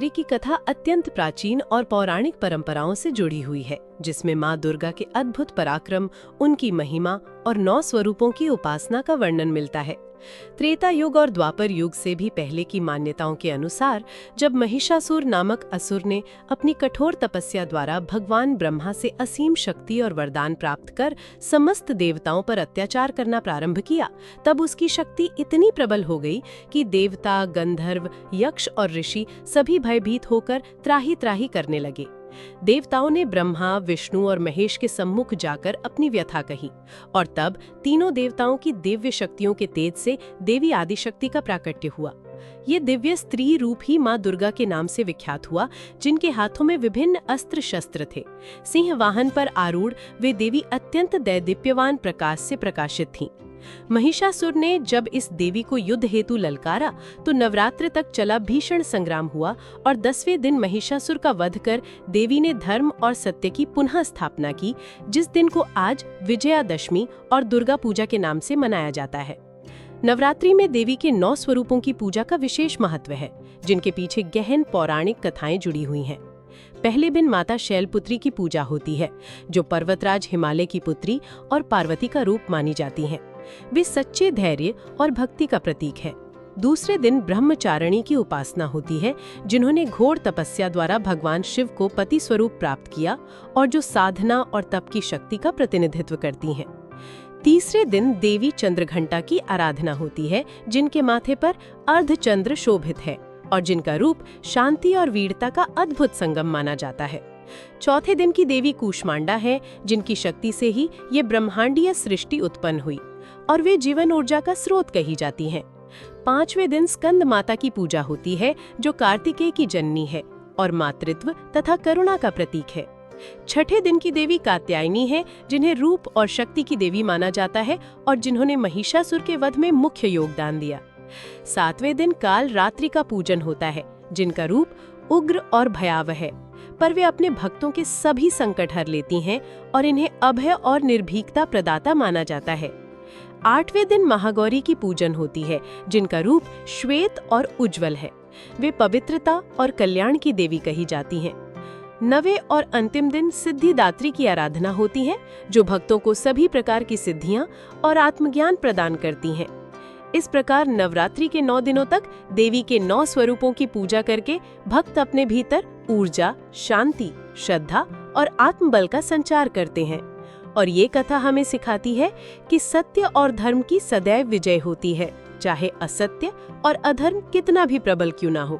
नवरात्रि की कथा अत्यंत प्राचीन और पौराणिक परंपराओं से जुड़ी हुई है, जिसमें माँ दुर्गा के अद्भुत पराक्रम, उनकी महिमा और 9 स्वरूपों की उपासना का वर्णन मिलता है। त्रेता युग और द्वापर युग से भी पहले की मान्यताओं के अनुसार, जब महिषासुर नामक असुर ने अपनी कठोर तपस्या द्वारा भगवान ब्रह्मा से असीम शक्ति और वरदान प्राप्त कर समस्त देवताओं पर अत्याचार करना प्रारंभ किया, तब उसकी शक्ति इतनी प्रबल हो गई कि देवता, गंधर्व, यक्ष और ऋषि सभी भयभीत होकर त्राही त्राही करने लगे। देवताओं ने ब्रह्मा, विष्णु और महेश के सम्मुख जाकर अपनी व्यथा कही, और तब तीनों देवताओं की दिव्य शक्तियों के तेज से देवी आदिशक्ति का प्राकट्य हुआ। ये दिव्य स्त्री रूप ही माँ दुर्गा के नाम से विख्यात हुआ, जिनके हाथों में विभिन्न अस्त्र शस्त्र थे। सिंह वाहन पर आरूढ़ वे देवी अत्यंत दैदीप्यमान प्रकाश से प्रकाशित थीं। महिषासुर ने जब इस देवी को युद्ध हेतु ललकारा तो नवरात्र तक चला भीषण संग्राम हुआ, और 10वें दिन महिषासुर का वध कर देवी ने धर्म और सत्य की पुनः स्थापना की, जिस दिन को आज विजयादशमी और दुर्गा पूजा के नाम से मनाया जाता है। नवरात्रि में देवी के 9 स्वरूपों की पूजा का विशेष महत्व है, जिनके पीछे गहन पौराणिक कथाएं जुड़ी हुई हैं। पहले दिन माता शैलपुत्री की पूजा होती है, जो पर्वतराज हिमालय की पुत्री और पार्वती का रूप मानी जाती हैं। वे सच्चे धैर्य और भक्ति का प्रतीक है। दूसरे दिन ब्रह्मचारिणी की उपासना होती है, जिन्होंने घोर तपस्या द्वारा भगवान शिव को पति स्वरूप प्राप्त किया और जो साधना और तप की शक्ति का प्रतिनिधित्व करती हैं। तीसरे दिन देवी चंद्रघंटा की आराधना होती है, जिनके माथे पर अर्धचंद्र शोभित है और जिनका रूप शांति और वीरता का अद्भुत संगम माना जाता है। चौथे दिन की देवी कूष्मांडा है, जिनकी शक्ति से ही ये ब्रह्मांडीय सृष्टि उत्पन्न हुई और वे जीवन ऊर्जा का स्रोत कही जाती हैं। 5वें दिन स्कंद माता की पूजा होती है, जो कार्तिकेय की जननी है और मातृत्व तथा करुणा का प्रतीक है। 6ठे दिन की देवी कात्यायनी है, जिन्हें रूप और शक्ति की देवी माना जाता है और जिन्होंने महिषासुर के वध में मुख्य योगदान दिया। 7वें दिन काल रात्रि का पूजन होता है, जिनका रूप उग्र और भयावह है, पर वे अपने भक्तों के सभी संकट हर लेती हैं और इन्हें अभय और निर्भीकता प्रदाता माना जाता है। 8वें दिन महागौरी की पूजन होती है, जिनका रूप श्वेत और उज्जवल है। वे पवित्रता और कल्याण की देवी कही जाती हैं। 9वें और अंतिम दिन सिद्धिदात्री की आराधना होती है, जो भक्तों को सभी प्रकार की सिद्धियां और आत्मज्ञान प्रदान करती हैं। इस प्रकार नवरात्रि के 9 दिनों तक देवी के 9 स्वरूपों की पूजा करके भक्त अपने भीतर ऊर्जा, शांति, श्रद्धा और आत्मबल का संचार करते हैं। और ये कथा हमें सिखाती है कि सत्य और धर्म की सदैव विजय होती है, चाहे असत्य और अधर्म कितना भी प्रबल क्यों ना हो।